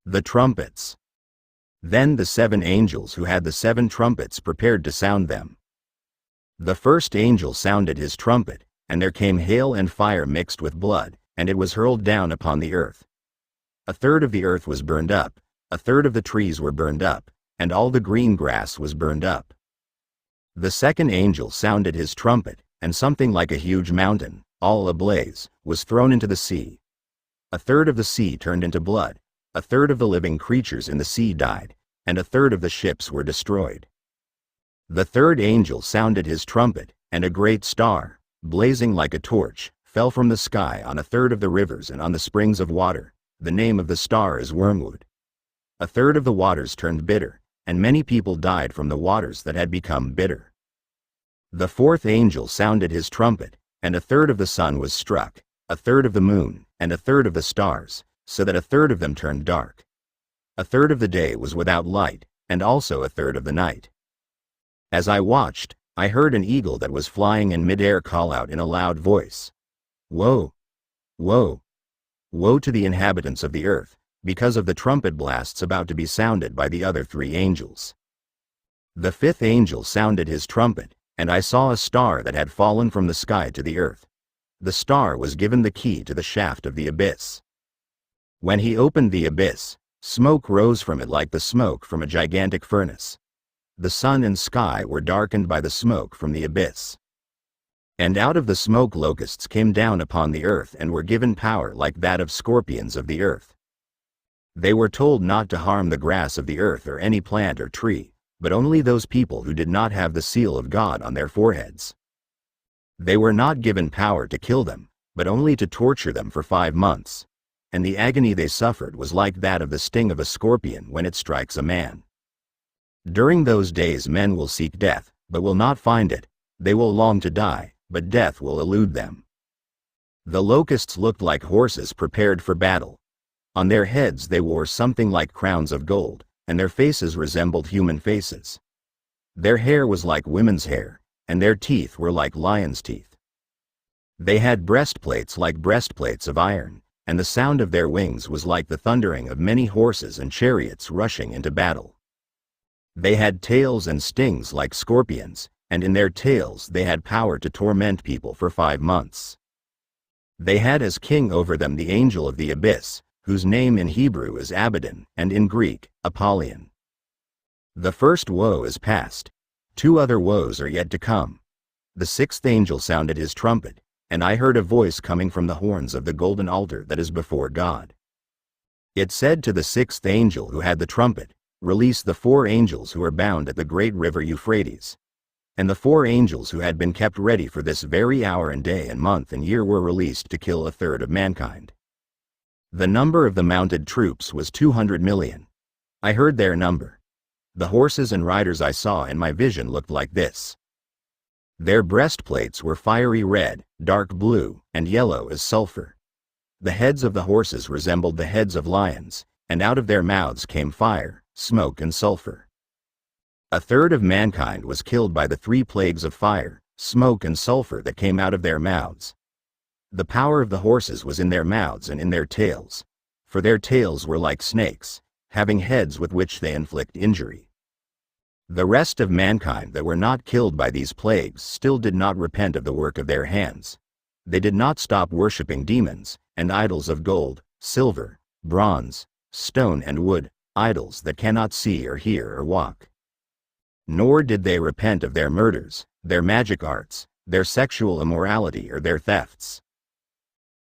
The trumpets. Then the 7 angels who had the 7 trumpets prepared to sound them. The first angel sounded his trumpet, and there came hail and fire mixed with blood, and it was hurled down upon the earth. A third of the earth was burned up, a third of the trees were burned up, and all the green grass was burned up. The second angel sounded his trumpet, and something like a huge mountain, all ablaze, was thrown into the sea. A third of the sea turned into blood, a third of the living creatures in the sea died, and a third of the ships were destroyed. The third angel sounded his trumpet, and a great star, blazing like a torch, fell from the sky on a third of the rivers and on the springs of water. The name of the star is Wormwood. A third of the waters turned bitter, and many people died from the waters that had become bitter. The fourth angel sounded his trumpet, and a third of the sun was struck, a third of the moon, and a third of the stars, so that a third of them turned dark. A third of the day was without light, and also a third of the night. As I watched, I heard an eagle that was flying in midair call out in a loud voice, "Woe! Woe! Woe to the inhabitants of the earth, because of the trumpet blasts about to be sounded by the other 3 angels." The fifth angel sounded his trumpet, and I saw a star that had fallen from the sky to the earth. The star was given the key to the shaft of the abyss. When he opened the abyss, smoke rose from it like the smoke from a gigantic furnace. The sun and sky were darkened by the smoke from the abyss. And out of the smoke locusts came down upon the earth and were given power like that of scorpions of the earth. They were told not to harm the grass of the earth or any plant or tree, but only those people who did not have the seal of God on their foreheads. They were not given power to kill them, but only to torture them for 5 months. And the agony they suffered was like that of the sting of a scorpion when it strikes a man. During those days men will seek death, but will not find it. They will long to die, but death will elude them. The locusts looked like horses prepared for battle. On their heads they wore something like crowns of gold, and their faces resembled human faces. Their hair was like women's hair, and their teeth were like lions' teeth. They had breastplates like breastplates of iron, and the sound of their wings was like the thundering of many horses and chariots rushing into battle. They had tails and stings like scorpions, and in their tails they had power to torment people for 5 months. They had as king over them the angel of the abyss, whose name in Hebrew is Abaddon, and in Greek, Apollyon. The first woe is past. 2 other woes are yet to come. The 6th angel sounded his trumpet, and I heard a voice coming from the horns of the golden altar that is before God. It said to the 6th angel who had the trumpet, "Release the 4 angels who are bound at the great river Euphrates." And the 4 angels who had been kept ready for this very hour and day and month and year were released to kill a third of mankind. The number of the mounted troops was 200 million. I heard their number. The horses and riders I saw in my vision looked like this. Their breastplates were fiery red, dark blue, and yellow as sulfur. The heads of the horses resembled the heads of lions, and out of their mouths came fire, smoke, and sulfur. A third of mankind was killed by the 3 plagues of fire, smoke, and sulfur that came out of their mouths. The power of the horses was in their mouths and in their tails, for their tails were like snakes, having heads with which they inflict injury. The rest of mankind that were not killed by these plagues still did not repent of the work of their hands. They did not stop worshipping demons, and idols of gold, silver, bronze, stone, and wood, idols that cannot see or hear or walk. Nor did they repent of their murders, their magic arts, their sexual immorality, or their thefts.